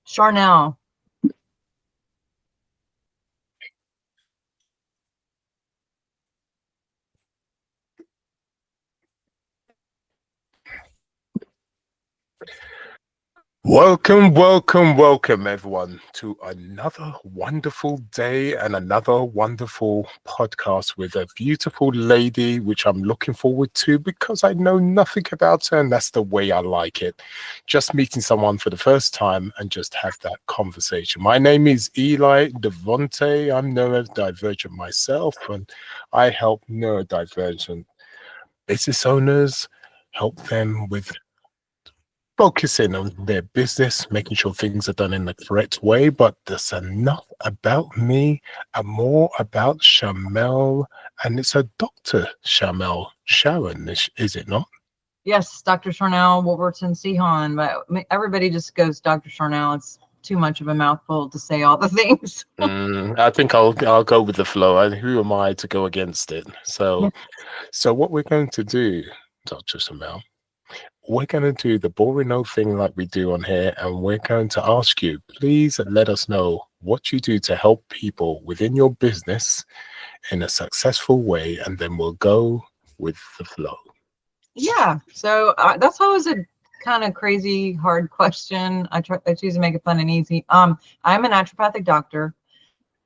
Sharnael. Welcome everyone to another wonderful day and another wonderful podcast with a beautiful lady, which I'm looking forward to because I know nothing about her and that's the way I like it. Just meeting someone for the first time and just have that conversation. My name is Eli Devonte. I'm neurodivergent myself and I help neurodivergent business owners, help them with focusing on their business, making sure things are done in the correct way. But there's enough about me and more about Sharnael, and it's a Dr. Sharnael Sharon, is it not? Yes, Dr. Sharnael, Wolverton, Sehon, but everybody just goes Dr. Sharnael. It's too much of a mouthful to say all the things. I think I'll go with the flow. Who am I to go against it? So what we're going to do, Dr. Sharnael, we're going to do the boring old thing like we do on here, and we're going to ask you, please let us know what you do to help people within your business in a successful way, and then we'll go with the flow. Yeah, so that's always a kind of crazy, hard question. I choose to make it fun and easy. I'm a naturopathic doctor.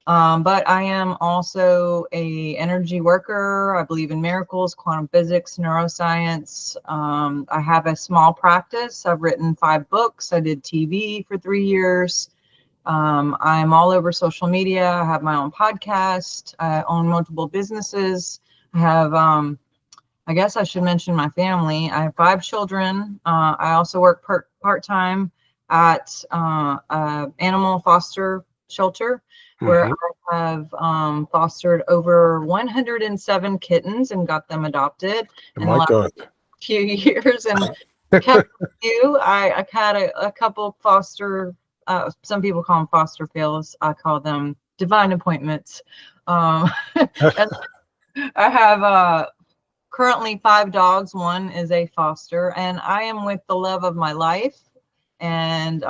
But I am also a energy worker. I believe in miracles, quantum physics, neuroscience. I have a small practice. I've written 5 books. I did TV for 3 years. I'm all over social media. I have my own podcast. I own multiple businesses. I have, I guess I should mention my family. I have 5 children. I also work part-time at animal foster shelter, where I have fostered over 107 kittens and got them adopted in the last few years. And kept a few. I've had a couple foster, some people call them foster fails. I call them divine appointments. And I have currently 5 dogs. One is a foster, and I am with the love of my life. And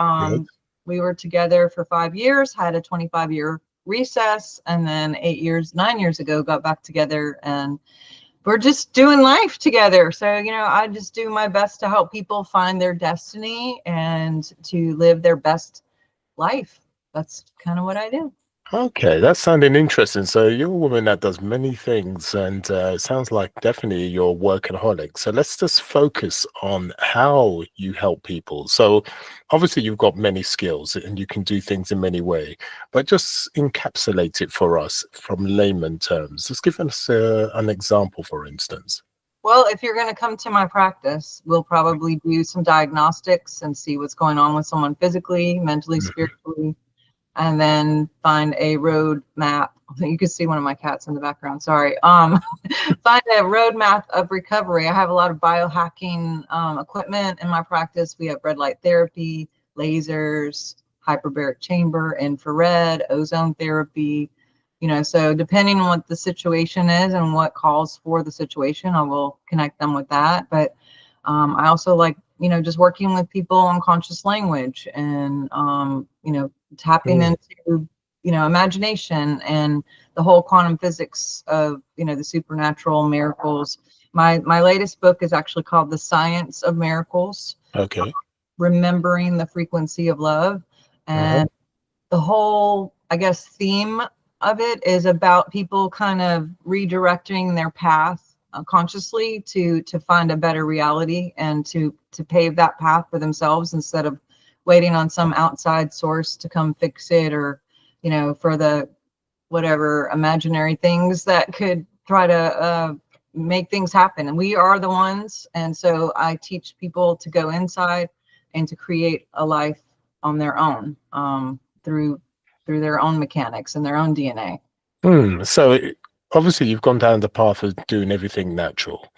we were together for 5 years, had a 25-year recess, and then 9 years ago, got back together, and we're just doing life together. So, I just do my best to help people find their destiny and to live their best life. That's kind of what I do. Okay, that's sounding interesting. So you're a woman that does many things, and it sounds like definitely you're a workaholic. So let's just focus on how you help people. So obviously you've got many skills and you can do things in many ways, but just encapsulate it for us from layman terms. Just give us an example, for instance. Well, if you're going to come to my practice, we'll probably do some diagnostics and see what's going on with someone physically, mentally, spiritually, and then find a road map. You can see one of my cats in the background. Sorry. Find a roadmap of recovery. I have a lot of biohacking equipment in my practice. We have red light therapy, lasers, hyperbaric chamber, infrared, ozone therapy. So depending on what the situation is and what calls for the situation, I will connect them with that. But I also like, just working with people on conscious language and, tapping into, imagination and the whole quantum physics of, the supernatural miracles. My latest book is actually called The Science of Miracles. Okay. Remembering the frequency of love. And the whole, I guess, theme of it is about people kind of redirecting their path consciously to find a better reality and to pave that path for themselves instead of waiting on some outside source to come fix it, or for the whatever imaginary things that could try to make things happen. And we are the ones. And so I teach people to go inside and to create a life on their own through their own mechanics and their own DNA. So obviously you've gone down the path of doing everything natural,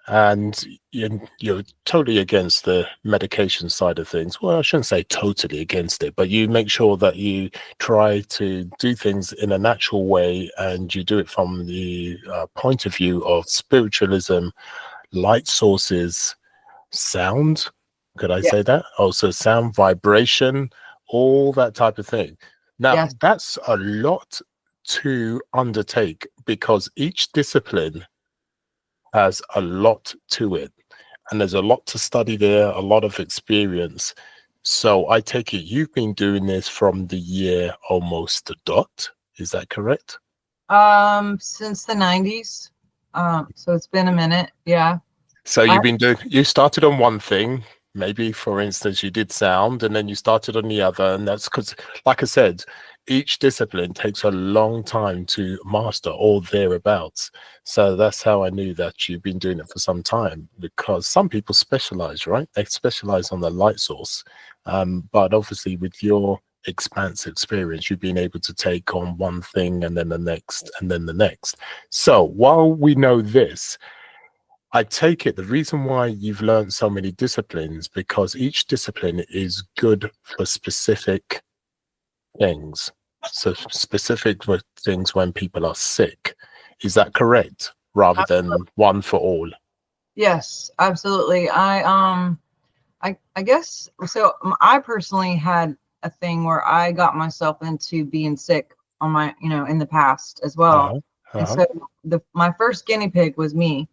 and you're totally against the medication side of things. Well, I shouldn't say totally against it, but you make sure that you try to do things in a natural way, and you do it from the point of view of spiritualism, light sources, sound. Could I say that? Also sound, vibration, all that type of thing. Now, Yes. that's a lot to undertake because each discipline has a lot to it, and there's a lot to study there, a lot of experience. So I take it you've been doing this from the year almost dot. Is that correct? Since the 90s. So it's been a minute. Yeah. So I, you started on one thing, maybe for instance, you did sound, and then you started on the other. And that's because, like I said, each discipline takes a long time to master or thereabouts. So that's how I knew that you've been doing it for some time, because some people specialize, right? They specialize on the light source. But obviously with your expanse experience, you've been able to take on one thing and then the next and then the next. So while we know this, I take it the reason why you've learned so many disciplines, because each discipline is good for specific things. So specific things when people are sick. Is that correct? Rather than one for all. yes, absolutely. I guess so. I personally had a thing where I got myself into being sick on my, in the past as well. Uh-huh. And Uh-huh. so my first guinea pig was me.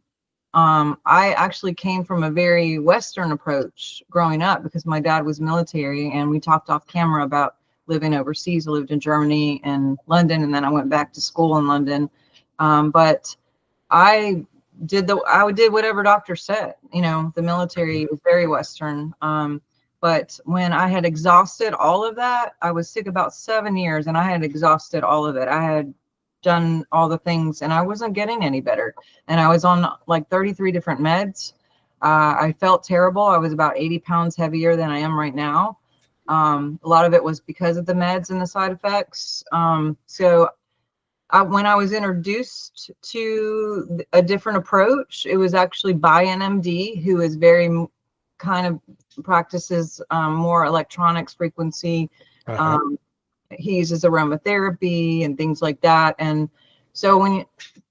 I actually came from a very Western approach growing up because my dad was military, and we talked off camera about living overseas. I lived in Germany and London, and then I went back to school in London. But I did whatever doctor said. The military was very Western. But when I had exhausted all of that, I was sick about 7 years, and I had exhausted all of it. I had done all the things, and I wasn't getting any better. And I was on like 33 different meds. I felt terrible. I was about 80 pounds heavier than I am right now. A lot of it was because of the meds and the side effects. So when I was introduced to a different approach, it was actually by an MD who is very kind of practices more electronics frequency. Uh-huh. He uses aromatherapy and things like that. And so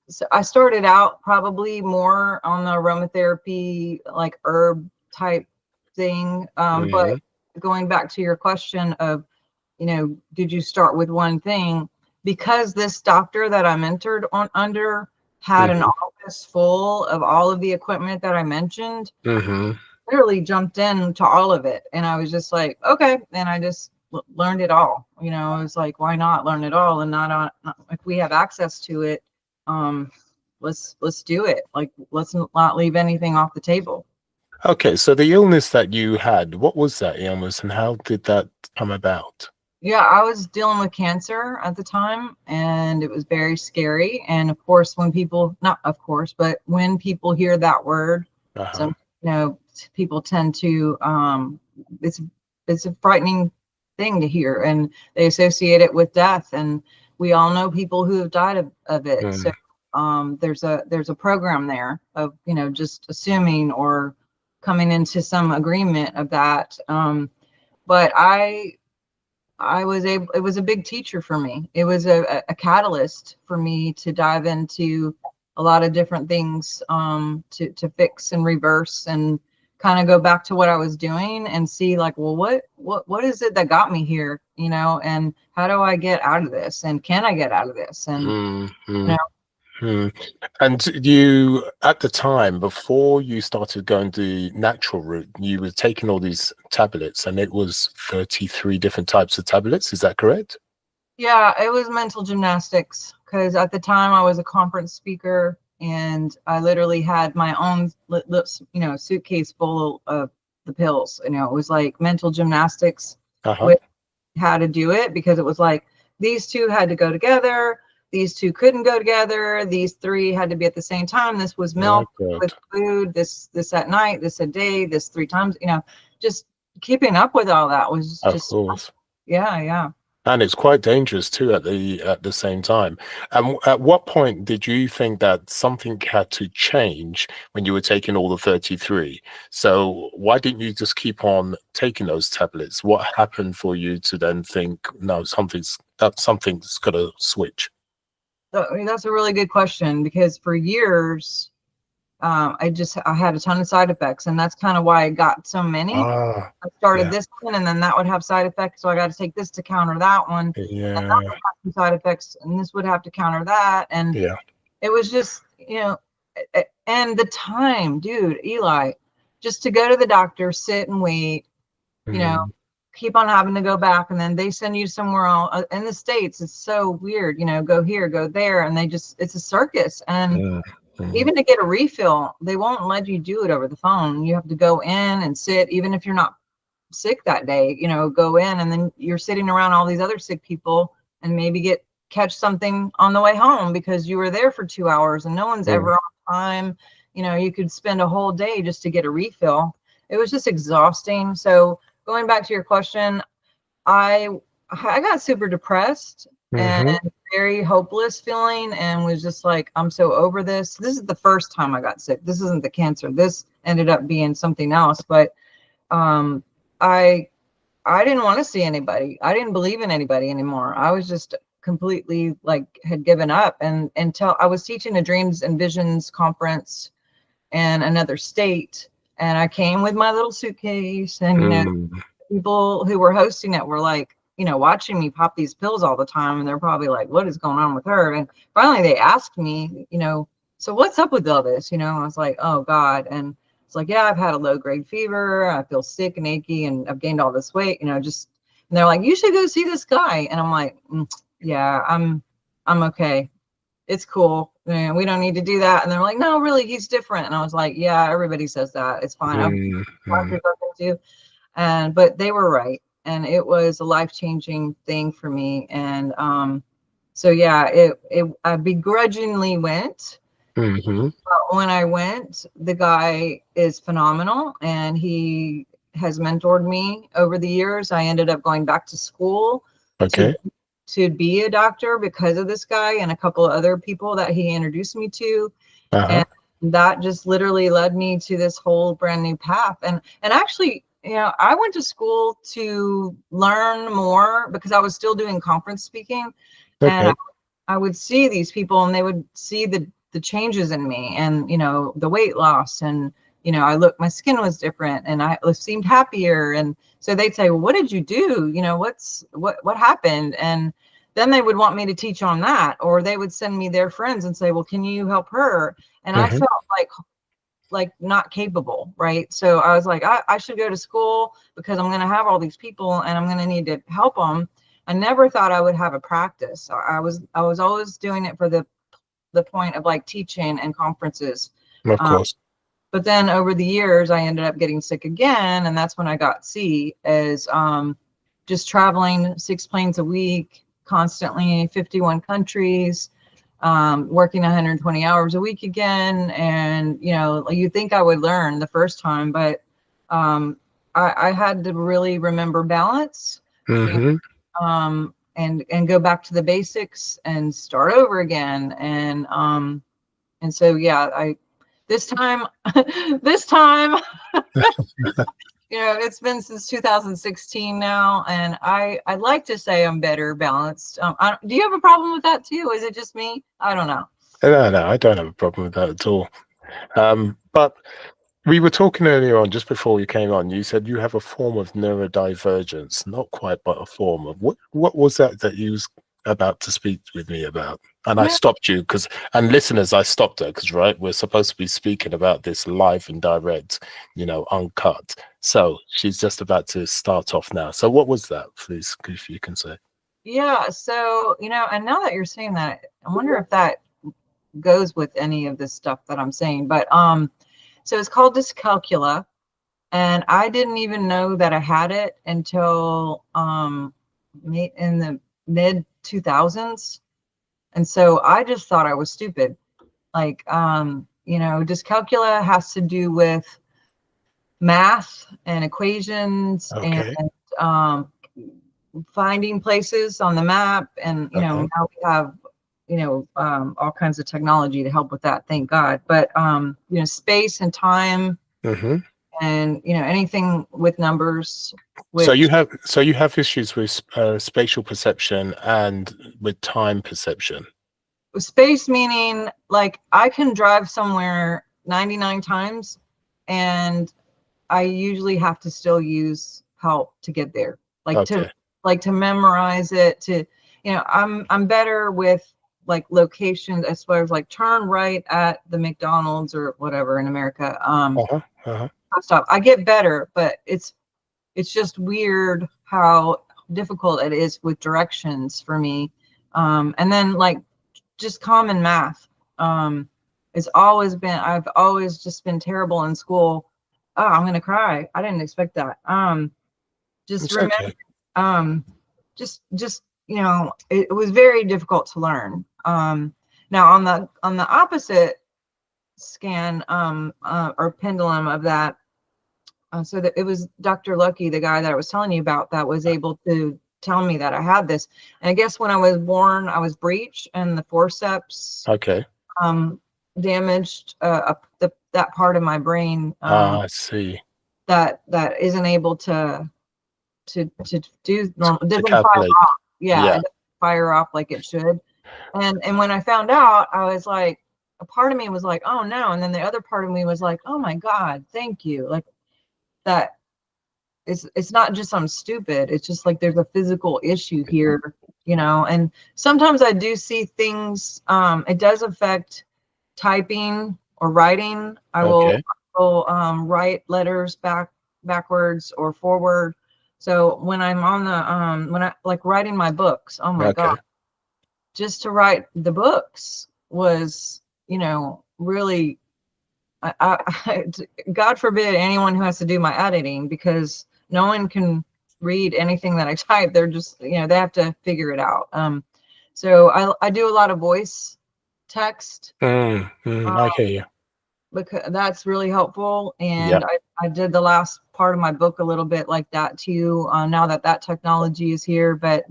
so I started out probably more on the aromatherapy, like herb type thing. But going back to your question of, did you start with one thing? Because this doctor that I mentored under had an office full of all of the equipment that I mentioned, literally jumped into all of it. And I was just like, okay. And I just learned it all. I was like, why not learn it all? And not if we have access to it, let's do it. Like, let's not leave anything off the table. Okay, so the illness that you had, what was that illness and how did that come about? Yeah, I was dealing with cancer at the time, and it was very scary. And of course, not of course, but when people hear that word, Uh-huh. some, people tend to, it's a frightening thing to hear, and they associate it with death. And we all know people who have died of it. So there's a program there of, just assuming or coming into some agreement of that. But it was a big teacher for me. It was a catalyst for me to dive into a lot of different things, to fix and reverse and kind of go back to what I was doing and see like, well, what is it that got me here? And how do I get out of this? And can I get out of this? And, And you, at the time, before you started going the natural route, you were taking all these tablets, and it was 33 different types of tablets. Is that correct? yeah, it was mental gymnastics because at the time I was a conference speaker, and I literally had my own suitcase full of the pills. It was like mental gymnastics Uh-huh. with how to do it, because it was like these two had to go together, these two couldn't go together, these three had to be at the same time. This was My milk God. with food, this at night, this a day, this 3 times. Just keeping up with all that was Of just, course. yeah. And it's quite dangerous too at the same time. And at what point did you think that something had to change when you were taking all the 33? So why didn't you just keep on taking those tablets? What happened for you to then think, no, something's got to switch? That's a really good question, because for years I had a ton of side effects, and that's kind of why I got so many. Ah, I started yeah, this one, and then that would have side effects, so I got to take this to counter that one, and that yeah, would have some side effects, and this would have to counter that, and yeah. it was just, and the time, dude, Eli, just to go to the doctor, sit and wait, Mm, keep on having to go back, and then they send you somewhere else. In the States, it's so weird, go here, go there, and it's a circus. And mm, mm, even to get a refill, they won't let you do it over the phone. You have to go in and sit, even if you're not sick that day, go in, and then you're sitting around all these other sick people, and maybe catch something on the way home because you were there for 2 hours and no one's mm. ever on time. You could spend a whole day just to get a refill. It was just exhausting. So going back to your question, I got super depressed and Mm-hmm. very hopeless feeling, and was just like, I'm so over this. This is the first time I got sick. This isn't the cancer. This ended up being something else. But um, I I didn't want to see anybody. I didn't believe in anybody anymore. I was just completely had given up. And until I was teaching a dreams and visions conference in another state, and I came with my little suitcase, and Mm, people who were hosting it were like, watching me pop these pills all the time, and they're probably like, what is going on with her? And finally they asked me, so what's up with all this? I was like, oh God. And it's like, yeah, I've had a low grade fever, I feel sick and achy, and I've gained all this weight, just, and they're like, you should go see this guy. And I'm like, yeah, I'm okay, it's cool, we don't need to do that. And they're like, no, really, he's different. And I was like, yeah, everybody says that, it's fine. I've mm, mm. too. But they were right, and it was a life-changing thing for me. And so yeah, I begrudgingly went. Mm-hmm. But when I went, the guy is phenomenal, and he has mentored me over the years. I ended up going back to school to Okay. be a doctor because of this guy and a couple of other people that he introduced me to. Uh-huh. And that just literally led me to this whole brand new path. And actually, I went to school to learn more because I was still doing conference speaking, and Okay. I would see these people, and they would see the changes in me, and the weight loss, and my skin was different, and I seemed happier. And so they'd say, well, what did you do? What happened? And then they would want me to teach on that, or they would send me their friends and say, well, can you help her? And I Mm-hmm. felt like not capable, right? So I was like, I should go to school because I'm going to have all these people, and I'm going to need to help them. I never thought I would have a practice. I was always doing it for the point of teaching and conferences. Of Um, course. but then over the years, I ended up getting sick again, and that's when I got C, as just traveling 6 planes a week, constantly, 51 countries, working 120 hours a week again. And you think I would learn the first time, but I had to really remember balance, and Mm-hmm. and go back to the basics and start over again. And so yeah, I this time this time it's been since 2016 now, and I'd like to say I'm better balanced. Do you have a problem with that too? Is it just me? I don't know. No, I don't have a problem with that at all. But we were talking earlier on, just before you came on, you said you have a form of neurodivergence, not quite, but a form of what was that you was about to speak with me about? And I Yeah, stopped you and listeners, I stopped her because, right, we're supposed to be speaking about this live and direct, uncut. So she's just about to start off now. So what was that, please, if you can say? yeah. So and now that you're saying that, I wonder if that goes with any of this stuff that I'm saying. But so it's called dyscalculia, and I didn't even know that I had it until in the mid 2000s. And so I just thought I was stupid. Dyscalculia has to do with math and equations, and Okay. um, finding places on the map. And Uh-huh. now we have all kinds of technology to help with that, thank God. But space and time, Mm-hmm. and anything with numbers, So which you have issues with spatial perception and with time perception. space, meaning I can drive somewhere 99 times, and I usually have to still use help to get there, like to memorize it, to, you know, I'm better with like locations as far as like turn right at the McDonald's or whatever in America. Stop. I get better, but it's just weird how difficult it is with directions for me. And then like just common math. It's always been, I've always just been terrible in school. Oh, I'm gonna cry. I didn't expect that. Just It's remember, okay. just you know, it was very difficult to learn. Now on the opposite scan, or pendulum of that, so that it was Dr. Lucky, the guy that I was telling you about, that was able to tell me that I had this. And I guess when I was born, I was breech and the forceps damaged that part of my brain I see. that isn't able to do normal, To doesn't fire calculate. off. Yeah, Yeah. it doesn't fire off like it should. And when I found out, I was like, a part of me was like, oh no, and then the other part of me was like, oh my God, thank you. Like that it's not just I'm stupid, it's just like there's a physical issue here, you know. And sometimes I do see things, it does affect typing or writing. I will write letters backwards or forward. So when I'm on the when I like writing my books, oh my God, just to write the books was, you know, really, God forbid anyone who has to do my editing, because no one can read anything that I type. They're just, you know, they have to figure it out. So I do a lot of voice text. I hear you. Because that's really helpful. And I did the last part of my book a little bit like that too, now that technology is here. But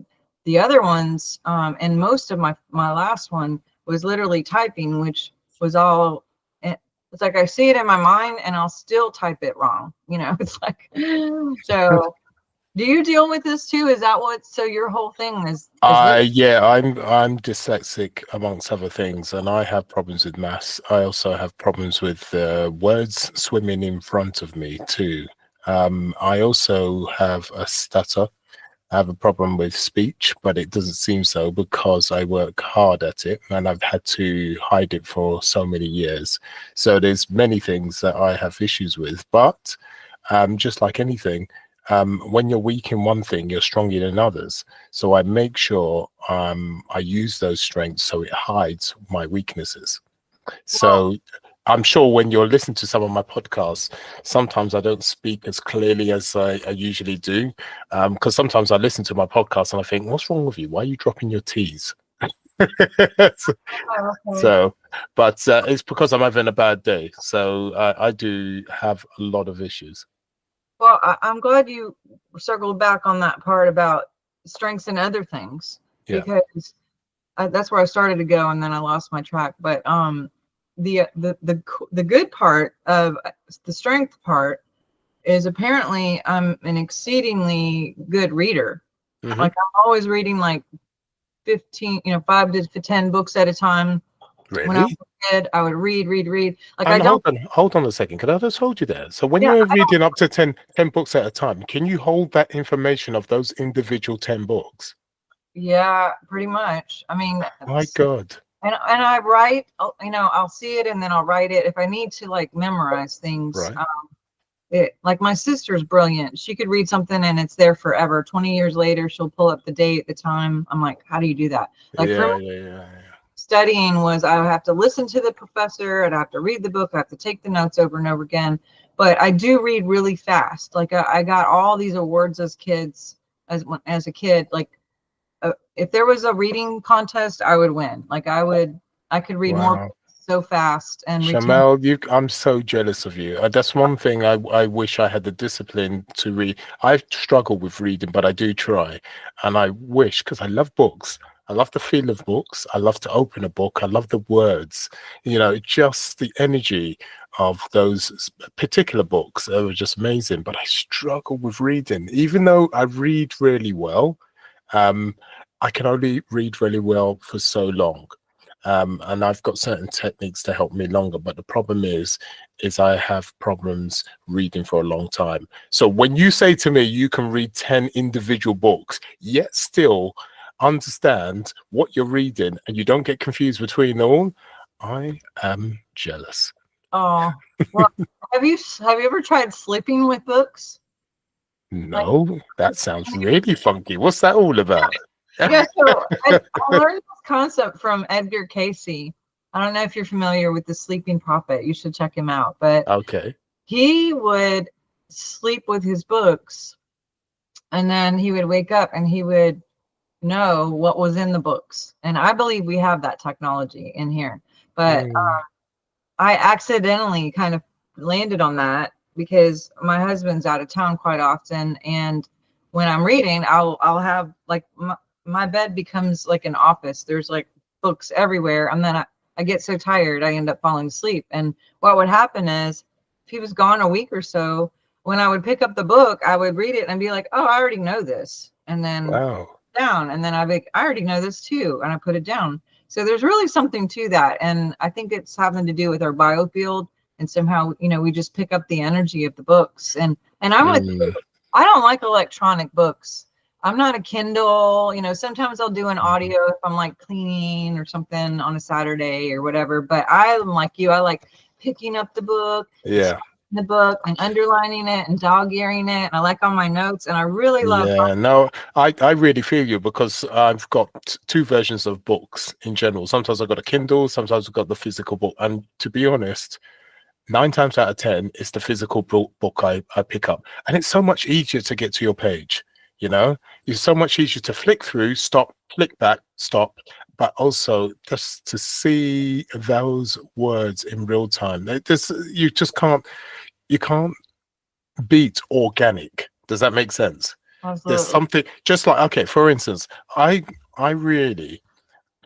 the other ones, and most of my last one was literally typing, which was all, it's like I see it in my mind and I'll still type it wrong. You know, it's like, so do you deal with this too? Is that what, so your whole thing is yeah, I'm dyslexic amongst other things, and I have problems with maths. I also have problems with words swimming in front of me too. I also have a stutter. I have a problem with speech, but it doesn't seem so because I work hard at it and I've had to hide it for so many years. So there's many things that I have issues with, but just like anything, when you're weak in one thing, you're strong in others. So I make sure I use those strengths so it hides my weaknesses. So I'm sure when you're listening to some of my podcasts, sometimes I don't speak as clearly as I usually do, because sometimes I listen to my podcast and I think, what's wrong with you? Why are you dropping your T's? So, but it's because I'm having a bad day. So I do have a lot of issues. Well, I'm glad you circled back on that part about strengths and other things, because that's where I started to go, and then I lost my track. But the good part of the strength part is apparently I'm an exceedingly good reader. Like I'm always reading like 15, 5 to 10 books at a time. Really? When I was a kid, I would read. Like and hold on a second. Can I just hold you there? So when you're reading up to 10 books at a time, can you hold that information of those individual 10 books? Yeah, pretty much. I mean, my God. And I write, I'll see it and then I'll write it if I need to like memorize things. Right. Like my sister's brilliant. She could read something and it's there forever. 20 years later, she'll pull up the date, the time. I'm like, how do you do that? Like for me, studying was, I have to listen to the professor and I have to read the book. I have to take the notes over and over again. But I do read really fast. Like I got all these awards as a kid. Like if there was a reading contest, I would win. Like I could read more books so fast. And Sharnael, I'm so jealous of you. That's one thing I wish I had the discipline to read. I struggle with reading, but I do try. And I wish, because I love books. I love the feel of books. I love to open a book. I love the words, just the energy of those particular books are just amazing. But I struggle with reading, even though I read really well. I can only read really well for so long. And I've got certain techniques to help me longer. But the problem is I have problems reading for a long time. So when you say to me you can read 10 individual books, yet still understand what you're reading and you don't get confused between them all, I am jealous. Oh, well, have you ever tried sleeping with books? No, that sounds really funky. What's that all about? Yeah, so I learned this concept from Edgar Casey. I don't know if you're familiar with the Sleeping Prophet. You should check him out. But Okay. he would sleep with his books, and then he would wake up and he would know what was in the books. And I believe we have that technology in here. But I accidentally kind of landed on that because my husband's out of town quite often, and when I'm reading, I'll have like my bed becomes like an office. There's like books everywhere, and then I get so tired I end up falling asleep. And what would happen is if he was gone a week or so, when I would pick up the book, I would read it and be like, oh, I already know this, and then Wow. down, and then I'd be like, I already know this too, and I put it down. So there's really something to that, and I think it's having to do with our biofield, and somehow, you know, we just pick up the energy of the books. And I'm with you. I don't like electronic books. I'm not a Kindle. You know, sometimes I'll do an audio if I'm like cleaning or something on a Saturday or whatever. But I'm like you. I like picking up the book, Yeah. the book, and underlining it and dog-earing it. And I like all my notes, and I really love. Yeah, no, I really feel you, because I've got two versions of books in general. Sometimes I've got a Kindle, sometimes I've got the physical book. And to be honest, 9 times out of 10, it's the physical book I pick up. And it's so much easier to get to your page, you know? It's so much easier to flick through, stop, flick back, stop, but also just to see those words in real time. You just can't, you can't beat organic. Does that make sense? Absolutely. There's something, just like, okay, for instance, I really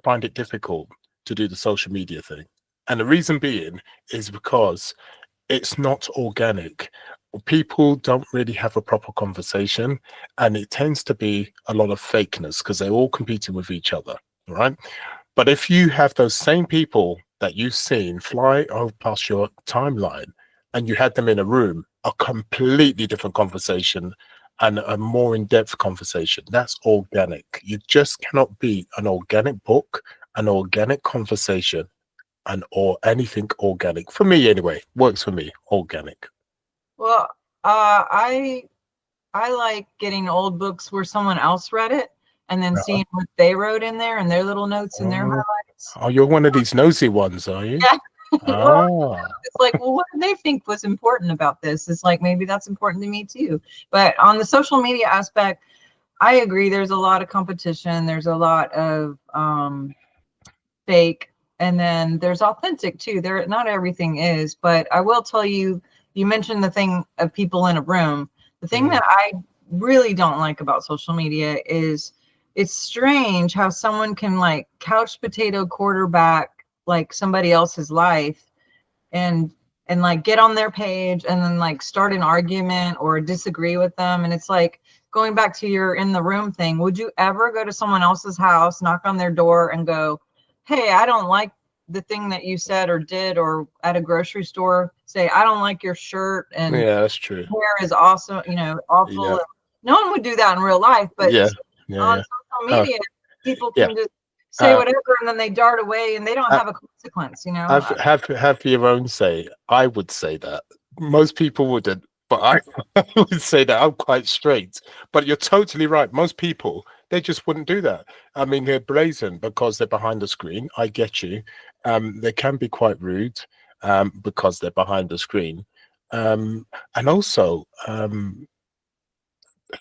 find it difficult to do the social media thing. And the reason being is because it's not organic. People don't really have a proper conversation, and it tends to be a lot of fakeness because they're all competing with each other, right? But if you have those same people that you've seen fly past your timeline and you had them in a room, a completely different conversation and a more in-depth conversation, that's organic. You just cannot beat an organic book, an organic conversation, or anything organic. For me anyway, works for me, organic. Well, I like getting old books where someone else read it and then seeing what they wrote in there and their little notes and their highlights. Oh, you're one of these nosy ones, are you? Yeah. Ah. It's like, well, what do they think was important about this? It's like, maybe that's important to me too. But on the social media aspect, I agree. There's a lot of competition. There's a lot of fake, and then there's authentic too. There, not everything is, but I will tell you, you mentioned the thing of people in a room. The thing that I really don't like about social media is it's strange how someone can like couch potato quarterback like somebody else's life and like get on their page and then like start an argument or disagree with them. And it's like going back to your in the room thing. Would you ever go to someone else's house, knock on their door and go, hey, I don't like the thing that you said or did, or at a grocery store, say, I don't like your shirt and Yeah, that's true. hair is awesome, you know, awful. Yeah. No one would do that in real life, but on social media, people can just say whatever and then they dart away and they don't have a consequence, you know. Have your own say. I would say that. Most people wouldn't, but I would say that I'm quite straight. But you're totally right. Most people, they just wouldn't do that. I mean, they're brazen because they're behind the screen. I get you. They can be quite rude because they're behind the screen. And also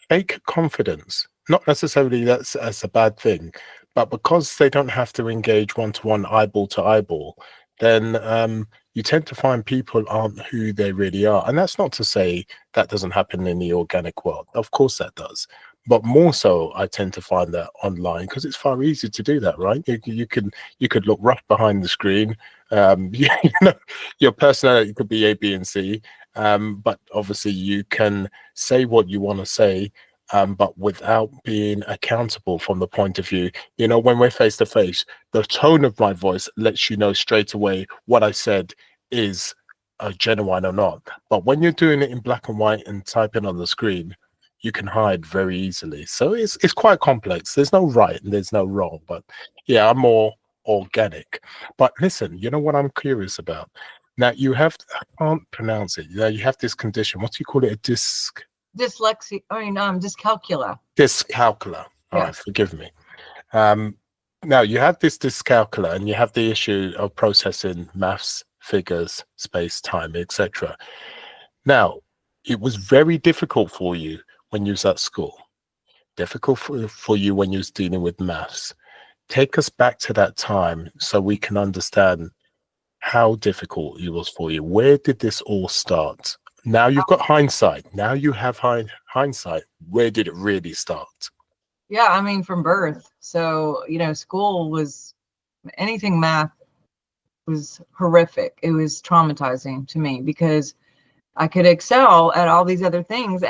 fake confidence. Not necessarily that's a bad thing, but because they don't have to engage one-to-one, eyeball to eyeball, then you tend to find people aren't who they really are. And that's not to say that doesn't happen in the organic world. Of course that does. But more so, I tend to find that online because it's far easier to do that, right? You could look rough behind the screen. You know, your personality could be A, B, and C. But obviously, you can say what you want to say but without being accountable from the point of view, you know, when we're face to face, the tone of my voice lets you know straight away what I said is genuine or not. But when you're doing it in black and white and typing on the screen, you can hide very easily. So it's quite complex. There's no right and there's no wrong. But yeah, I'm more organic. But listen, you know what I'm curious about? Now you have, I can't pronounce it. You have this condition. What do you call it? A Dyslexia. Dyscalculia. dyscalculia. All right, Yes. forgive me. Now you have this dyscalculia and you have the issue of processing maths, figures, space, time, etc. Now, it was very difficult for you when you was at school. Difficult for you when you was dealing with maths. Take us back to that time so we can understand how difficult it was for you. Where did this all start? Now you've got hindsight. Now you have hindsight. Where did it really start? Yeah, I mean, from birth. So, you know, school was anything math was horrific. It was traumatizing to me because I could excel at all these other things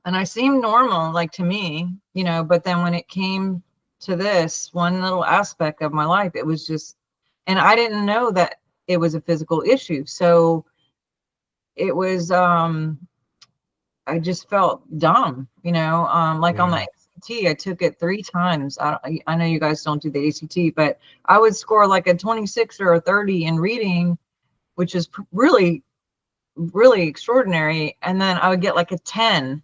and I seemed normal, like to me, you know, but then when it came to this one little aspect of my life, it was just, and I didn't know that it was a physical issue. So it was, I just felt dumb, you know, like on the ACT, I took it 3 times. I know you guys don't do the ACT, but I would score like a 26 or a 30 in reading, which is really, really extraordinary. And then I would get like a 10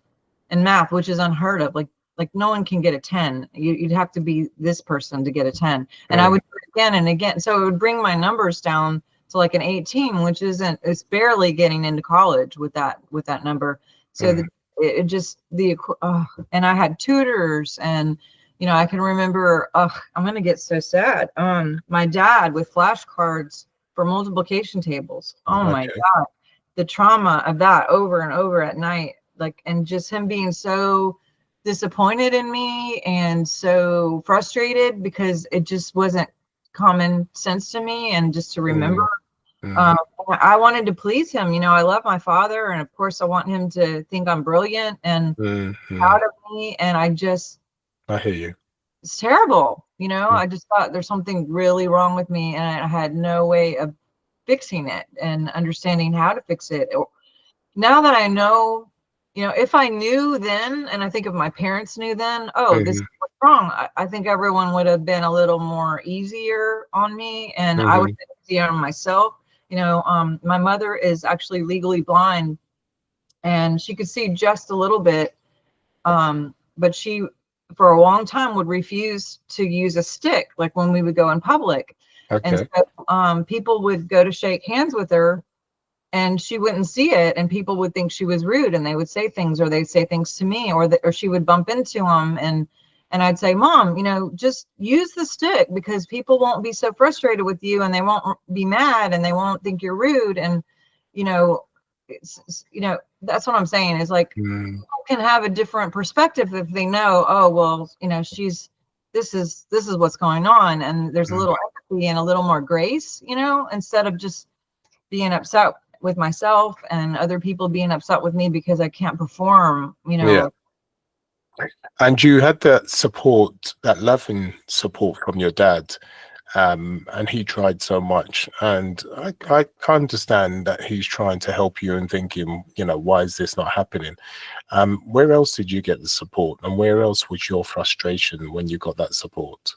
in math, which is unheard of. Like no one can get a 10. You'd have to be this person to get a 10. And I would do it again and again. So it would bring my numbers down to like an 18, which it's barely getting into college with that number. So it just and I had tutors, and you know, I can remember, I'm gonna get so sad. My dad with flashcards for multiplication tables. Oh my God, the trauma of that over and over at night, like, and just him being so disappointed in me and so frustrated because it just wasn't common sense to me, and just to remember. I wanted to please him. You know, I love my father, and of course I want him to think I'm brilliant and proud of me. And I hear you. It's terrible. You know, I just thought there's something really wrong with me, and I had no way of fixing it and understanding how to fix it. Now that I know, you know, if I knew then, and I think if my parents knew then, oh, this is what's wrong, I think everyone would have been a little more easier on me, and I would have been easier on myself. You know, my mother is actually legally blind, and she could see just a little bit, but she, for a long time, would refuse to use a stick, like when we would go in public. And so people would go to shake hands with her, and she wouldn't see it, and people would think she was rude, and they would say things, or they'd say things to me, or she would bump into them, and I'd say, Mom, you know, just use the stick, because people won't be so frustrated with you, and they won't be mad, and they won't think you're rude. And you know, you know, that's what I'm saying, is like, people can have a different perspective if they know, oh well, you know, this is what's going on, and there's a little empathy and a little more grace, you know, instead of just being upset with myself and other people being upset with me because I can't perform, you know. Yeah. And you had that support, that loving support from your dad, and he tried so much. And I understand that he's trying to help you and thinking, you know, why is this not happening? Where else did you get the support, and where else was your frustration when you got that support?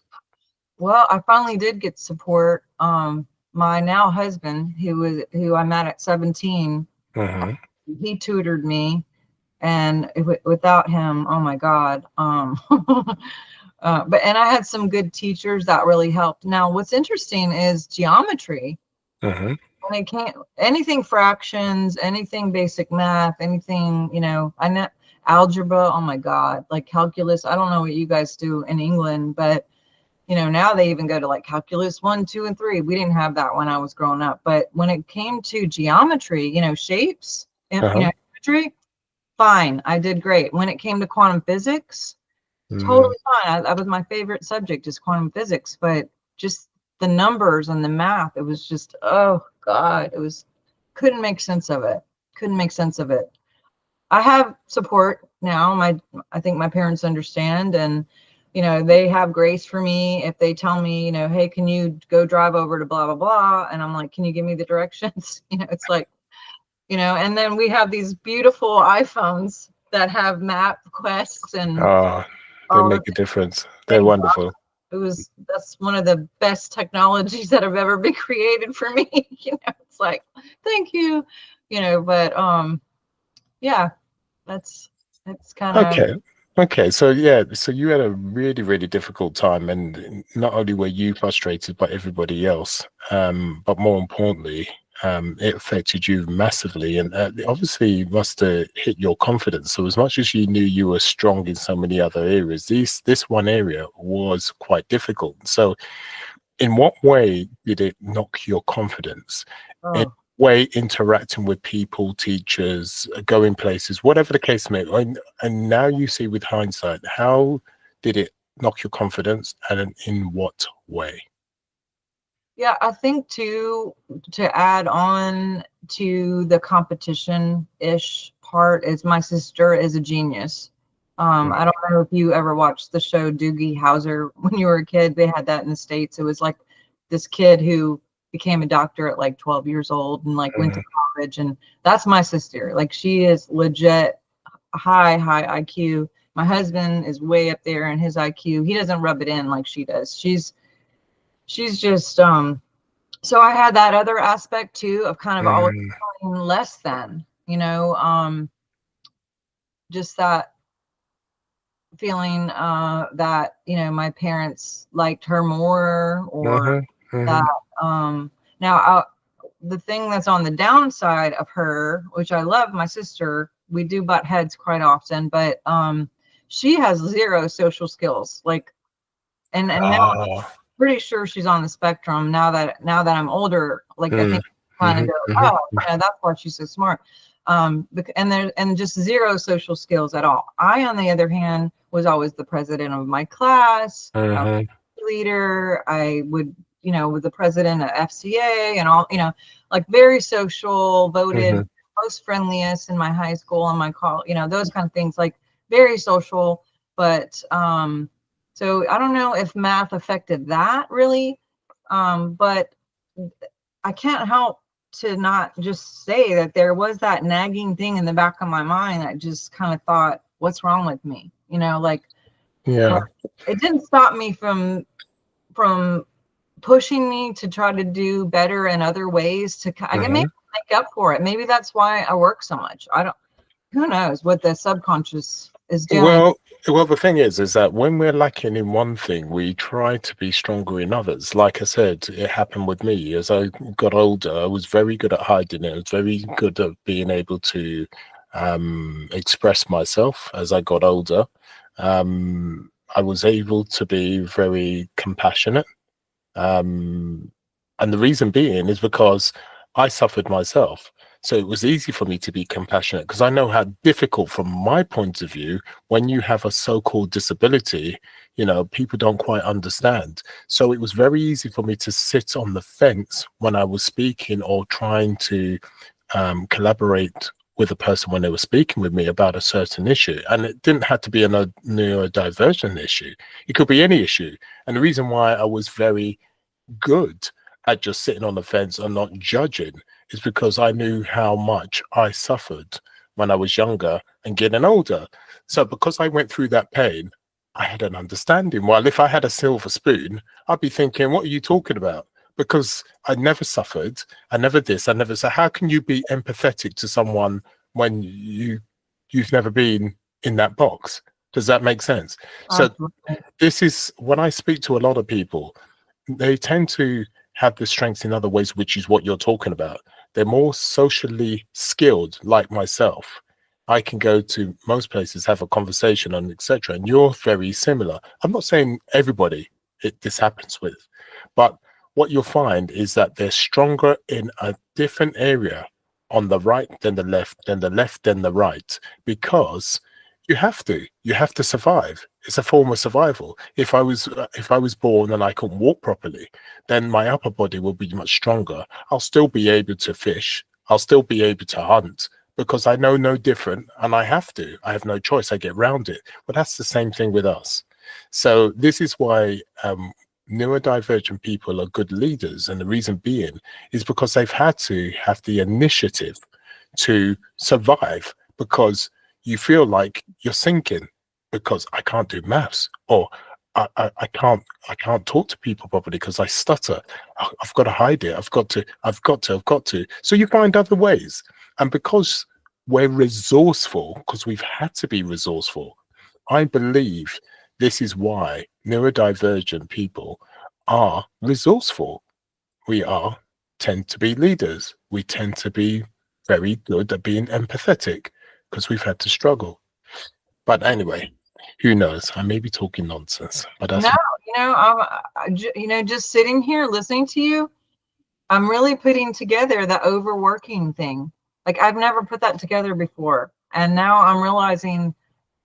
Well, I finally did get support. My now husband, who I met at 17, he tutored me. And without him, oh my God. And I had some good teachers that really helped. Now, what's interesting is geometry. When it can't, anything fractions, anything basic math, anything, you know, I know algebra, oh my God, like calculus. I don't know what you guys do in England, but you know, now they even go to like calculus 1, 2, and 3. We didn't have that when I was growing up. But when it came to geometry, you know, shapes, you know, geometry, fine, I did great. When it came to quantum physics, totally fine. That was my favorite subject, is quantum physics. But just the numbers and the math, it was just, oh God, couldn't make sense of it. Couldn't make sense of it. I have support now. I think my parents understand, and you know, they have grace for me if they tell me, you know, hey, can you go drive over to blah blah blah, and I'm like, can you give me the directions? You know, it's like, you know, and then we have these beautiful iPhones that have map quests and They all the make a difference. They're things. wonderful. That's one of the best technologies that have ever been created for me. You know, it's like, thank you, you know, but yeah, that's kind of Okay, so yeah, so you had a really, really difficult time, and not only were you frustrated, but everybody else. But more importantly, it affected you massively, and obviously must have hit your confidence. So as much as you knew you were strong in so many other areas, this one area was quite difficult. So in what way did it knock your confidence? In way interacting with people, teachers, going places, whatever the case may be. And now you see with hindsight, how did it knock your confidence, and in what way? Yeah, I think too, to add on to the competition-ish part, is my sister is a genius. I don't know if you ever watched the show Doogie Howser when you were a kid. They had that in the States. It was like this kid who became a doctor at like 12 years old and like went to college, and that's my sister. Like, she is legit high IQ. My husband is way up there in his IQ. He doesn't rub it in like she does. She's just so I had that other aspect too of kind of always feeling less than, you know, just that feeling that, you know, my parents liked her more, or that now the thing that's on the downside of her, which I love my sister, we do butt heads quite often, but she has zero social skills. Like, and now pretty sure she's on the spectrum now that I'm older. Like, I think kind of go, oh, yeah, that's why she's so smart. And just zero social skills at all. I, on the other hand, was always the president of my class, leader. I would, you know, with the president of FCA and all, you know, like very social, voted most friendliest in my high school and my call, you know, those kind of things, like very social. But so I don't know if math affected that really, but I can't help to not just say that there was that nagging thing in the back of my mind that just kind of thought, what's wrong with me? You know, like, it didn't stop me from pushing me to try to do better in other ways to I can maybe make up for it. Maybe that's why I work so much. Who knows what the subconscious is doing. Well, the thing is that when we're lacking in one thing, we try to be stronger in others. Like I said, it happened with me. As I got older, I was very good at hiding it. I was very good at being able to express myself as I got older. I was able to be very compassionate. And the reason being is because I suffered myself. So it was easy for me to be compassionate because I know how difficult, from my point of view, when you have a so-called disability, you know, people don't quite understand. So it was very easy for me to sit on the fence when I was speaking or trying to collaborate with a person when they were speaking with me about a certain issue. And it didn't have to be a neurodivergent issue. It could be any issue. And the reason why I was very good at just sitting on the fence and not judging is because I knew how much I suffered when I was younger and getting older. So because I went through that pain, I had an understanding. While if I had a silver spoon, I'd be thinking, what are you talking about? Because I never suffered, I never this, I never. So how can you be empathetic to someone when you've never been in that box? Does that make sense? So this is when I speak to a lot of people, they tend to have the strengths in other ways, which is what you're talking about. They're more socially skilled, like myself. I can go to most places, have a conversation, and etc. And you're very similar. I'm not saying everybody this happens with, but what you'll find is that they're stronger in a different area on the right than the left, than the left than the right, because you have to survive. It's a form of survival. If I was born and I couldn't walk properly, then my upper body will be much stronger. I'll still be able to fish, I'll still be able to hunt, because I know no different, and I have to. I have no choice. I get round it. But that's the same thing with us. So this is why neurodivergent people are good leaders, and the reason being is because they've had to have the initiative to survive, because you feel like you're sinking because I can't do maths, or I can't talk to people properly because I stutter. I've got to hide it. I've got to. So you find other ways. And because we're resourceful, because we've had to be resourceful, I believe this is why neurodivergent people are resourceful. We tend to be leaders. We tend to be very good at being empathetic because we've had to struggle. But anyway, who knows? I may be talking nonsense, but that's just sitting here listening to you, I'm really putting together the overworking thing. Like, I've never put that together before, and now I'm realizing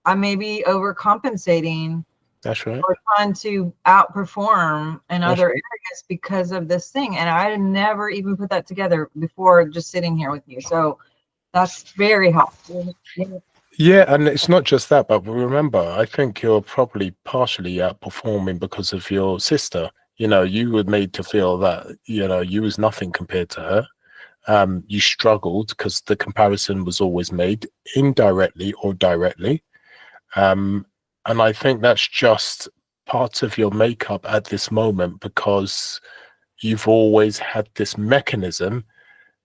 I may be overcompensating. That's right. Or trying to outperform in other areas because of this thing, and I never even put that together before just sitting here with you. So that's very helpful. Yeah, and it's not just that, but remember, I think you're probably partially outperforming because of your sister. You know, you were made to feel that, you know, you was nothing compared to her. You struggled because the comparison was always made indirectly or directly. And I think that's just part of your makeup at this moment, because you've always had this mechanism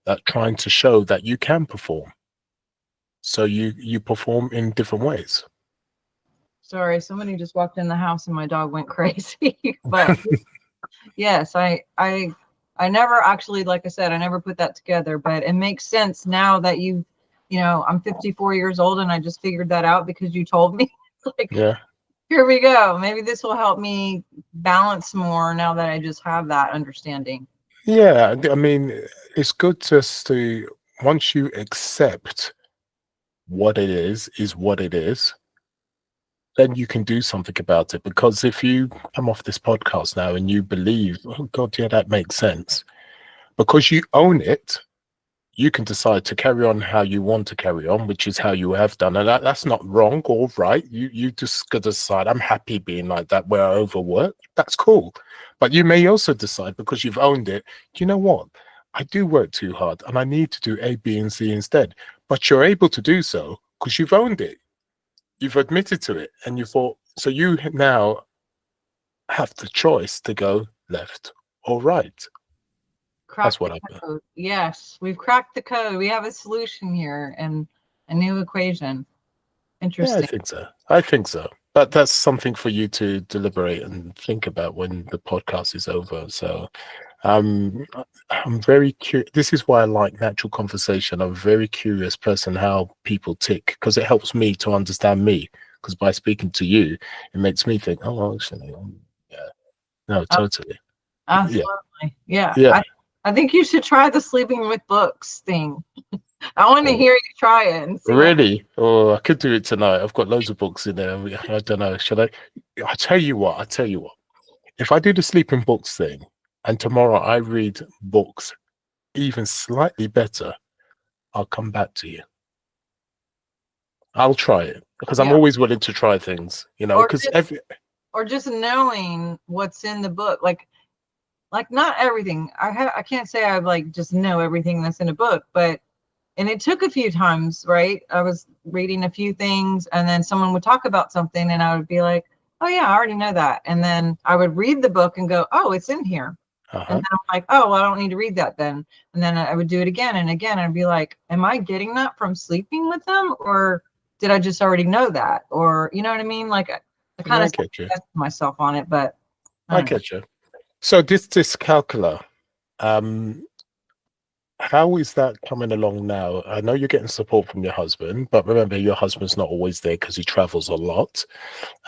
that trying to show that you can perform. So you perform in different ways. Sorry, somebody just walked in the house and my dog went crazy. But yes, I never actually, like I said, I never put that together, but it makes sense now that you know, I'm 54 years old and I just figured that out because you told me. Like, Yeah. Here we go. Maybe this will help me balance more now that I just have that understanding. Yeah, I mean, it's good just to, once you accept what it is what it is, then you can do something about it. Because if you come off this podcast now and you believe, oh God, yeah, that makes sense, because you own it, you can decide to carry on how you want to carry on, which is how you have done. And that's not wrong or right. You just got to decide, I'm happy being like that, where I overwork. That's cool. But you may also decide, because you've owned it, you know what? I do work too hard and I need to do A, B, and C instead. But you're able to do so because you've owned it. You've admitted to it. And you thought, so you now have the choice to go left or right. That's what happened. Yes, we've cracked the code. We have a solution here and a new equation. Interesting. Yeah, I think so. I think so. But that's something for you to deliberate and think about when the podcast is over. So I'm very curious. This is why I like natural conversation. I'm a very curious person how people tick, because it helps me to understand me. Because by speaking to you, it makes me think, oh, actually, yeah. No, totally. Absolutely. Yeah. Yeah. I think you should try the sleeping with books thing. I want to hear you try it and see. Really? Oh, I could do it tonight. I've got loads of books in there. I don't know. Should I? I tell you what. I tell you what. If I do the sleeping books thing, and tomorrow I read books even slightly better, I'll come back to you. I'll try it, because I'm always willing to try things. You know, because or just knowing what's in the book, like not everything. I can't say I like just know everything that's in a book, but. And it took a few times, right? I was reading a few things and then someone would talk about something and I would be like, oh yeah, I already know that. And then I would read the book and go, oh, it's in here. And then I'm like, oh, well, I don't need to read that then. And then I would do it again and again. And I'd be like, am I getting that from sleeping with them? Or did I just already know that? Or, you know what I mean? Like I kind of test myself on it, but I get you. So this Dyscalculia, how is that coming along now? I know you're getting support from your husband, but remember, your husband's not always there because he travels a lot.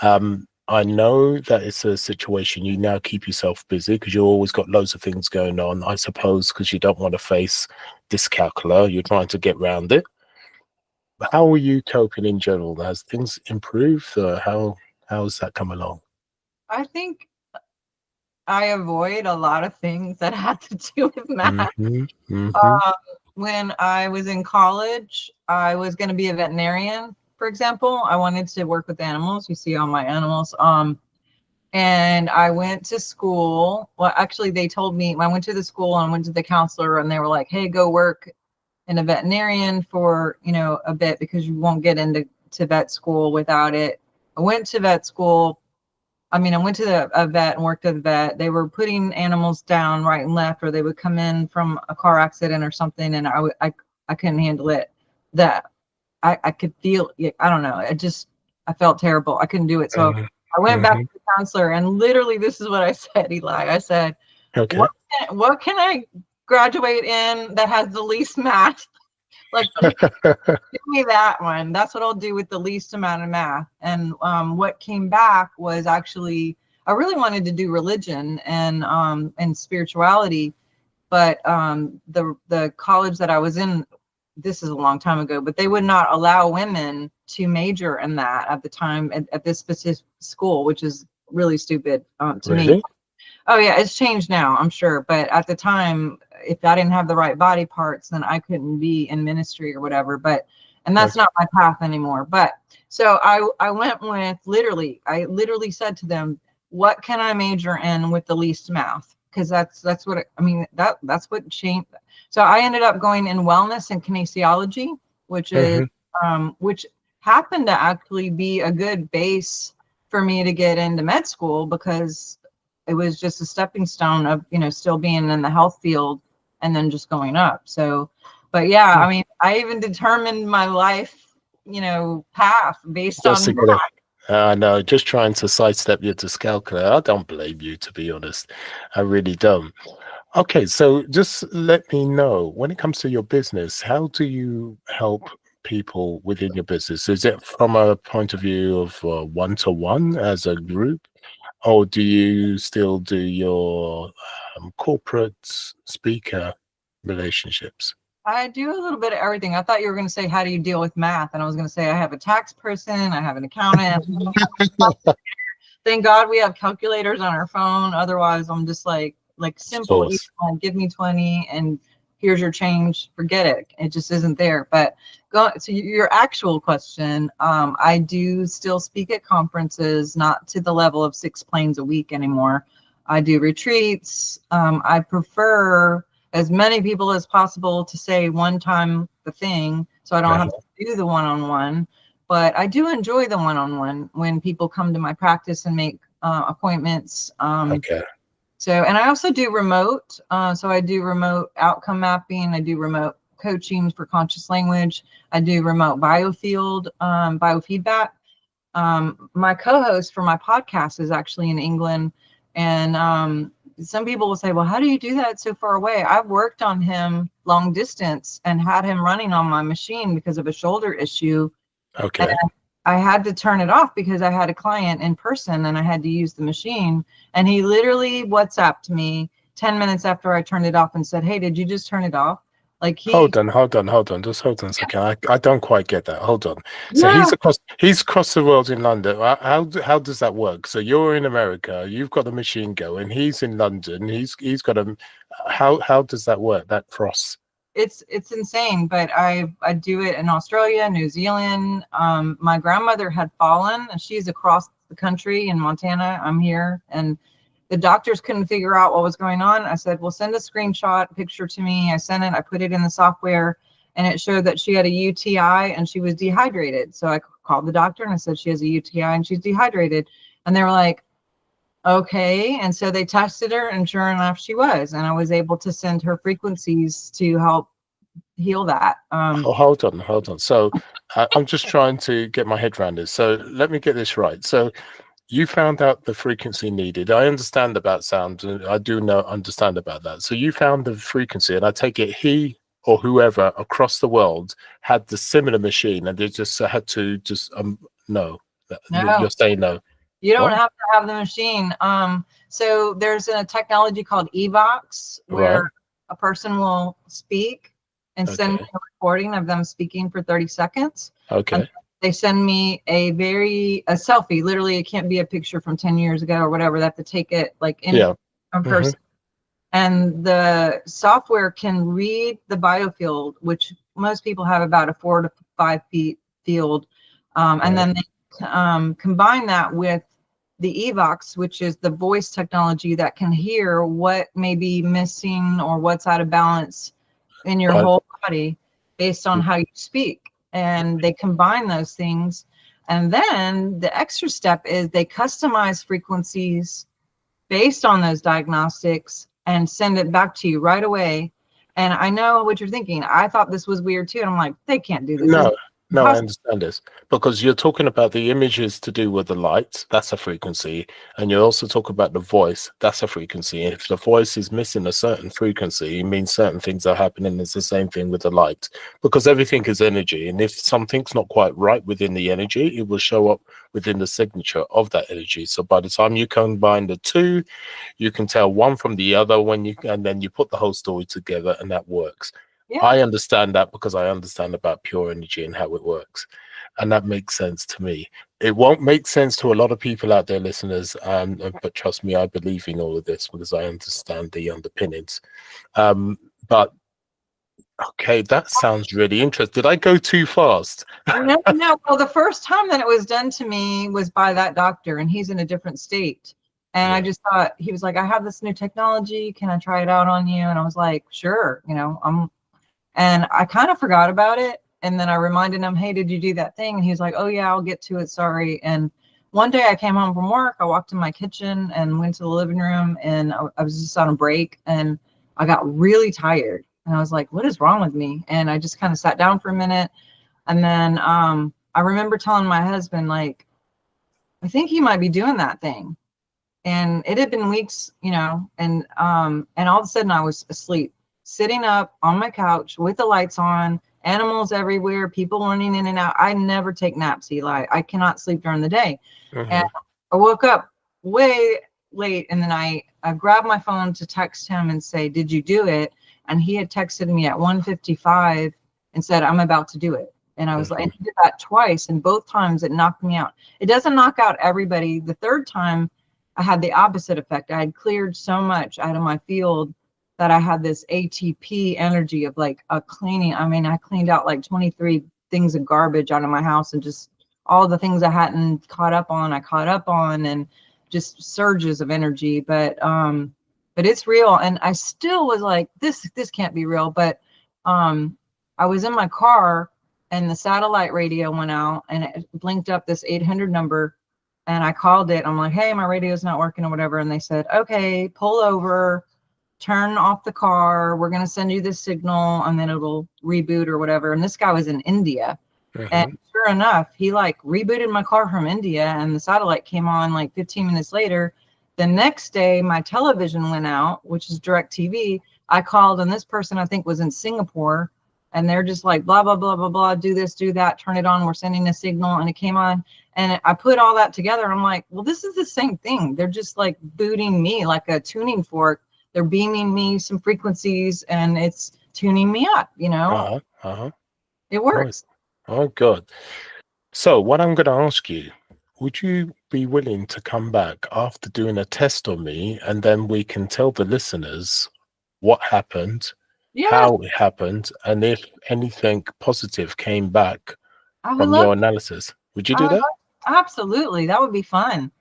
I know that it's a situation you now keep yourself busy because you've always got loads of things going on, I suppose, because you don't want to face Dyscalculia. You're trying to get around it. But how are you coping in general? Has things improved? How's that come along? I think I avoid a lot of things that have to do with math. when I was in college, I was going to be a veterinarian, for example. I wanted to work with animals. You see all my animals. And I went to school. Well, actually, they told me I went to the school and went to the counselor, and they were like, "Hey, go work in a veterinarian for, you know, a bit because you won't get into vet school without it." I went to vet school. I mean, I went to a vet and worked at the vet. They were putting animals down right and left, or they would come in from a car accident or something, and I couldn't handle it. That I could feel, I don't know. I felt terrible. I couldn't do it. So I went back to the counselor, and literally this is what I said, Eli. I said, Okay. what can I graduate in that has the least math? Like, give me that one. That's what I'll do with the least amount of math. And what came back was actually, I really wanted to do religion and spirituality, but the college that I was in, this is a long time ago, but they would not allow women to major in that at the time at this specific school, which is really stupid to me. Oh yeah, it's changed now, I'm sure. But at the time, if I didn't have the right body parts, then I couldn't be in ministry or whatever. And that's not my path anymore. But so I went with I literally said to them, what can I major in with the least math? Because that's what that's what changed. So I ended up going in wellness and kinesiology, which is which happened to actually be a good base for me to get into med school, because it was just a stepping stone of, you know, still being in the health field and then just going up. So, but yeah, I mean, I even determined my life, you know, path based on that. No, just trying to sidestep your dyscalculia. I don't blame you, to be honest. I really don't. Okay, so just let me know, when it comes to your business, how do you help people within your business? Is it from a point of view of one-to-one as a group? Or do you still do your corporate speaker relationships? I do a little bit of everything. I thought you were going to say, how do you deal with math? And I was going to say, I have a tax person, I have an accountant. Thank God we have calculators on our phone. Otherwise, I'm just like simple, give me 20 and here's your change. Forget it. It just isn't there. But to your actual question, I do still speak at conferences, not to the level of 6 planes a week anymore. I do retreats. I prefer as many people as possible to say one time the thing, so I don't have to do the one-on-one. But I do enjoy the one-on-one when people come to my practice and make appointments. So, and I also do remote. So I do remote outcome mapping. I do remote coaching for conscious language. I do remote biofeedback. My co-host for my podcast is actually in England. And some people will say, well, how do you do that so far away? I've worked on him long distance and had him running on my machine because of a shoulder issue. Okay. And I had to turn it off because I had a client in person and I had to use the machine. And he literally WhatsApped me 10 minutes after I turned it off and said, hey, did you just turn it off? Like hold on. Just hold on a second. I don't quite get that. Hold on. So he's across the world in London. How does that work? So you're in America, you've got the machine going, he's in London, he's got a how does that work? That cross? It's insane, but I do it in Australia, New Zealand. My grandmother had fallen and she's across the country in Montana. I'm here, and the doctors couldn't figure out what was going on. I said, well, send a screenshot picture to me. I sent it, I put it in the software, and it showed that she had a UTI and she was dehydrated. So I called the doctor and I said, she has a UTI and she's dehydrated. And they were like, okay. And so they tested her, and sure enough, she was. And I was able to send her frequencies to help heal that. Hold on. So I'm just trying to get my head around this. So let me get this right. So you found out the frequency needed. I understand about sound. I do understand about that. So you found the frequency, and I take it he or whoever across the world had the similar machine, and they just had to just no. You're saying no. You don't have to have the machine. So there's a technology called eVox where a person will speak and send me a recording of them speaking for 30 seconds. Okay. They send me a selfie. Literally, it can't be a picture from 10 years ago or whatever. They have to take it like in person. and the software can read the biofield, which most people have about a 4 to 5 feet field, and then they combine that with the Evox, which is the voice technology that can hear what may be missing or what's out of balance in your whole body based on how you speak. And they combine those things. And then the extra step is they customize frequencies based on those diagnostics and send it back to you right away. And I know what you're thinking. I thought this was weird too. And I'm like, they can't do this. No, I understand this, because you're talking about the images to do with the light, that's a frequency, and you also talk about the voice, that's a frequency. And if the voice is missing a certain frequency, it means certain things are happening. It's the same thing with the light, because everything is energy, and if something's not quite right within the energy, it will show up within the signature of that energy. So by the time you combine the two, you can tell one from the other and then you put the whole story together, and that works. Yeah. I understand that because I understand about pure energy and how it works. And that makes sense to me. It won't make sense to a lot of people out there, listeners, but trust me, I believe in all of this because I understand the underpinnings. But okay, that sounds really interesting. Did I go too fast? No. Well, the first time that it was done to me was by that doctor, and he's in a different state. And I just thought, he was like, I have this new technology. Can I try it out on you? And I was like, sure. And I kind of forgot about it. And then I reminded him, hey, did you do that thing? And he was like, oh, yeah, I'll get to it. Sorry. And one day I came home from work. I walked in my kitchen and went to the living room, and I was just on a break, and I got really tired. And I was like, what is wrong with me? And I just kind of sat down for a minute. And then I remember telling my husband, like, I think he might be doing that thing. And it had been weeks, and all of a sudden I was asleep, sitting up on my couch with the lights on, animals everywhere, people running in and out. I never take naps, Eli. I cannot sleep during the day. And I woke up way late in the night. I grabbed my phone to text him and say, did you do it? And he had texted me at 1:55 and said, I'm about to do it. And I was like, I did that twice, and both times it knocked me out. It doesn't knock out everybody. The third time I had the opposite effect. I had cleared so much out of my field that I had this ATP energy of like a cleaning. I mean, I cleaned out like 23 things of garbage out of my house, and just all the things I hadn't caught up on, I caught up on, and just surges of energy. But it's real. And I still was like, this can't be real. But I was in my car, and the satellite radio went out, and it blinked up this 800 number. And I called it. I'm like, hey, my radio's not working or whatever. And they said, okay, pull over, turn off the car. We're going to send you this signal, and then it'll reboot or whatever. And this guy was in India. And sure enough, he like rebooted my car from India, and the satellite came on like 15 minutes later. The next day, my television went out, which is DirecTV. I called, and this person I think was in Singapore, and they're just like, blah, blah, blah, blah, blah, do this, do that, turn it on. We're sending a signal, and it came on. And I put all that together. And I'm like, well, this is the same thing. They're just like booting me like a tuning fork. They're beaming me some frequencies, and it's tuning me up, It works. Oh, God. So what I'm going to ask you, would you be willing to come back after doing a test on me, and then we can tell the listeners what happened, how it happened, and if anything positive came back from your analysis? Would you do that? Absolutely. That would be fun.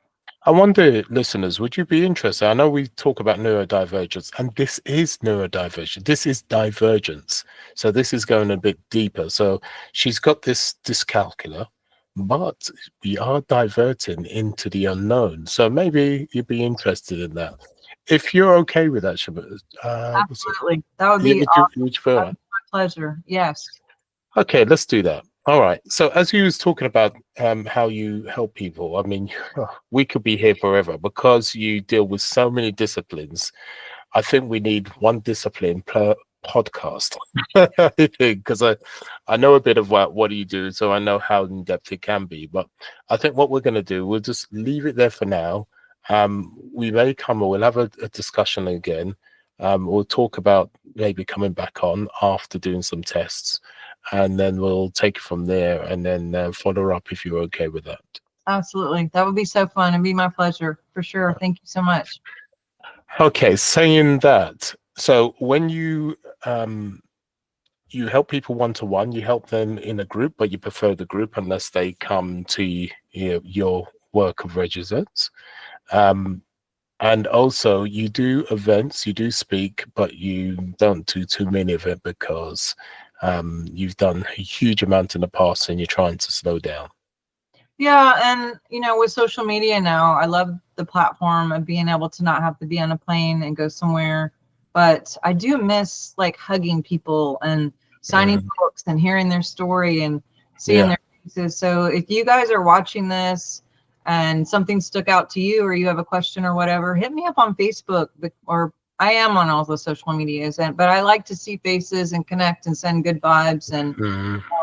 I wonder, listeners, would you be interested? I know we talk about neurodivergence, and this is neurodivergence. This is divergence. So this is going a bit deeper. So she's got this dyscalculia, but we are diverting into the unknown. So maybe you'd be interested in that. If you're okay with that, absolutely. That would be awesome. My pleasure. Yes. Okay, let's do that. All right. So as you was talking about how you help people, I mean, we could be here forever because you deal with so many disciplines. I think we need one discipline per podcast. I think, because I know a bit of what you do, so I know how in depth it can be. But I think what we're going to do, we'll just leave it there for now. We may we'll have a discussion again. We'll talk about maybe coming back on after doing some tests. And then we'll take it from there, and then follow up if you're okay with that. Absolutely. That would be so fun. It'd be my pleasure for sure. Thank you so much. Okay, saying that, so when you help people one-to-one, you help them in a group, but you prefer the group unless they come to your work of residence. And also you do events, you do speak, but you don't do too many of it because you've done a huge amount in the past and you're trying to slow down. Yeah, and with social media now, I love the platform of being able to not have to be on a plane and go somewhere. But I do miss like hugging people and signing books and hearing their story and seeing their faces. So if you guys are watching this and something stuck out to you, or you have a question or whatever, hit me up on Facebook, or I am on all the social medias, but I like to see faces and connect and send good vibes. And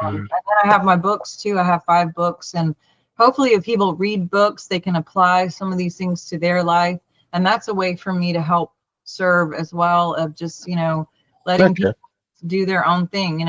then I have my books too. I have 5 books, and hopefully if people read books, they can apply some of these things to their life. And that's a way for me to help serve as well, of just, letting people do their own thing.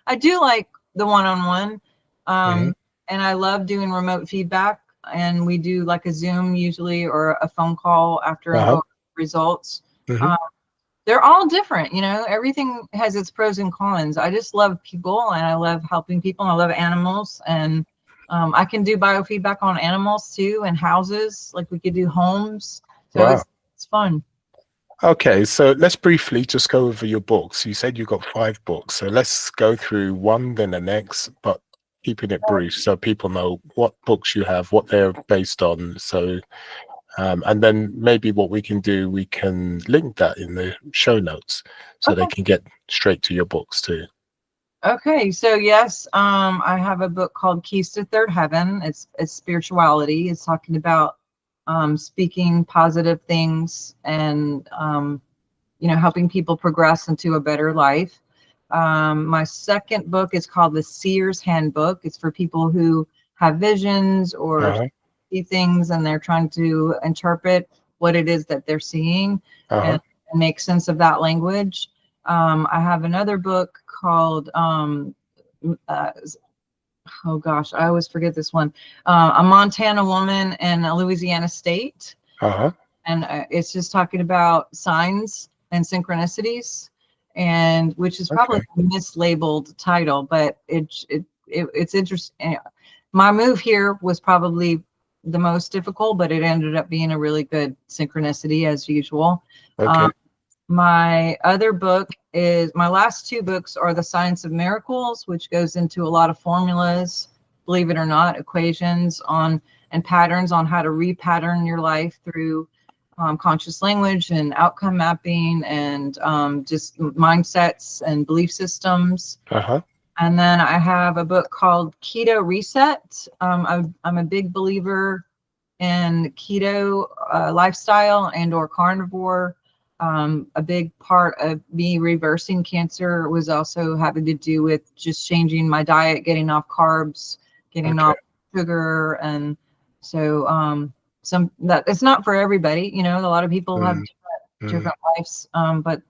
I do like the one-on-one, and I love doing remote feedback. And we do like a Zoom usually, or a phone call after I go over results. They're all different, everything has its pros and cons. I just love people, and I love helping people, and I love animals. And I can do biofeedback on animals too, and houses, like we could do homes. So it's fun. Okay, so let's briefly just go over your books. You said you got 5 books, so let's go through one, then the next, but keeping it brief so people know what books you have, what they're based on. So, and then maybe what we can do, we can link that in the show notes so they can get straight to your books too. Okay, so yes, I have a book called Keys to Third Heaven. It's spirituality. It's talking about speaking positive things and helping people progress into a better life. My second book is called The Seer's Handbook. It's for people who have visions or see things, and they're trying to interpret what it is that they're seeing and make sense of that language. I have another book called oh gosh, I always forget this one. A Montana Woman in a Louisiana State. And it's just talking about signs and synchronicities, and which is probably a mislabeled title, but it's interesting. My move here was probably the most difficult, but it ended up being a really good synchronicity as usual. My other book is, my last 2 books are The Science of Miracles, which goes into a lot of formulas, believe it or not, equations on and patterns on how to repattern your life through conscious language and outcome mapping and just mindsets and belief systems. And then I have a book called Keto Reset. I'm a big believer in keto lifestyle and or carnivore. A big part of me reversing cancer was also having to do with just changing my diet, getting off carbs, getting off sugar. And so that it's not for everybody, a lot of people have different lives. But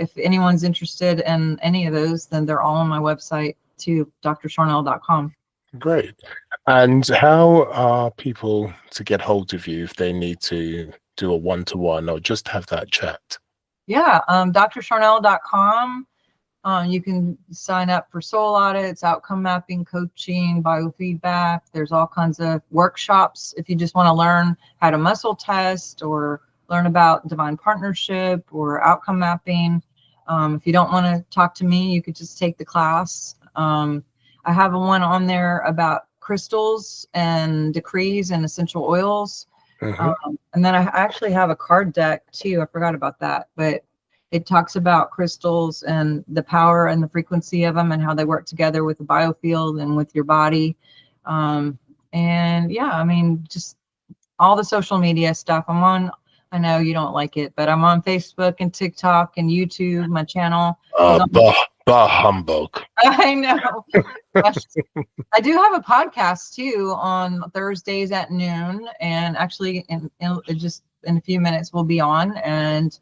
if anyone's interested in any of those, then they're all on my website too, drsharnael.com. Great. And how are people to get hold of you if they need to do a one-to-one or just have that chat? Yeah, drsharnael.com. You can sign up for soul audits, outcome mapping, coaching, biofeedback. There's all kinds of workshops if you just want to learn how to muscle test or learn about divine partnership or outcome mapping. If you don't want to talk to me, you could just take the class. I have one on there about crystals and decrees and essential oils. And then I actually have a card deck too. I forgot about that, but it talks about crystals and the power and the frequency of them and how they work together with the biofield and with your body. And yeah, I mean, just all the social media stuff. I'm on, I know you don't like it, but I'm on Facebook and TikTok and YouTube. My channel is on. Bah humbug. I know. I do have a podcast too on Thursdays at noon, and actually in just in a few minutes we'll be on. And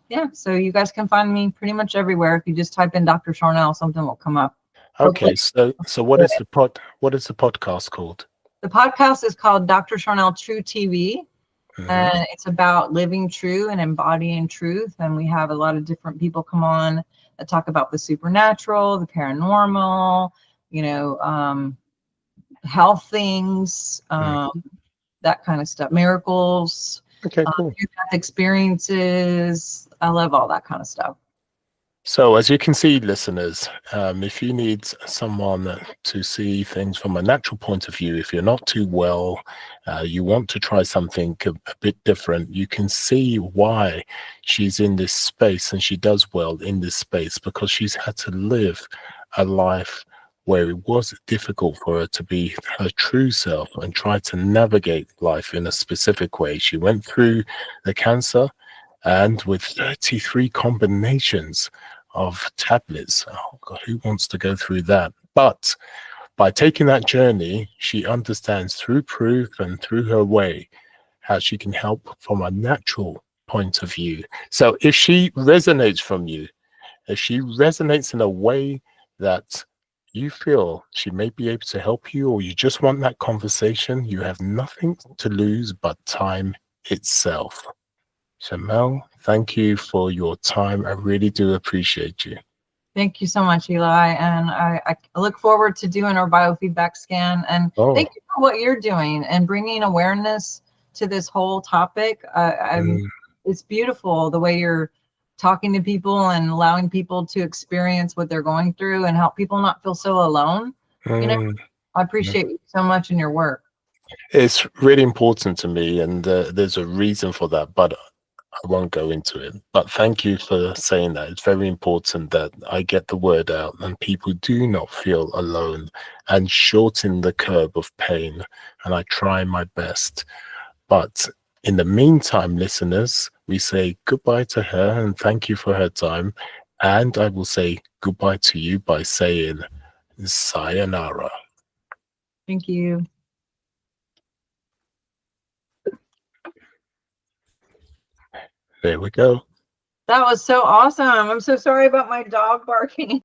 yeah, so you guys can find me pretty much everywhere. If you just type in Dr. Sharnael, something will come up. Okay, so what is the podcast called? The podcast is called Dr. Sharnael True TV, And it's about living true and embodying truth. And we have a lot of different people come on that talk about the supernatural, the paranormal, you know, health things, that kind of stuff, miracles, Okay, cool. near-death experiences. I love all that kind of stuff. So as you can see, listeners, if you need someone to see things from a natural point of view, if you're not too well, you want to try something a bit different, you can see why she's in this space, and she does well in this space because she's had to live a life where it was difficult for her to be her true self and try to navigate life in a specific way. She went through the cancer, and with 33 combinations of tablets. Oh God, who wants to go through that? But by taking that journey, she understands through proof and through her way how she can help from a natural point of view. So if she resonates from you, if she resonates in a way that you feel she may be able to help you, or you just want that conversation, you have nothing to lose but time itself. Sharnael, thank you for your time. I really do appreciate you. Thank you so much, Eli. And I look forward to doing our biofeedback scan. And thank you for what you're doing and bringing awareness to this whole topic. It's beautiful the way you're talking to people and allowing people to experience what they're going through and help people not feel so alone. You know, I appreciate you so much in your work. It's really important to me, and there's a reason for that, but I won't go into it. But thank you for saying that. It's very important that I get the word out and people do not feel alone, and shorten the curve of pain. And I try my best. But in the meantime, listeners, we say goodbye to her and thank you for her time. And I will say goodbye to you by saying sayonara. Thank you. There we go. That was so awesome. I'm so sorry about my dog barking.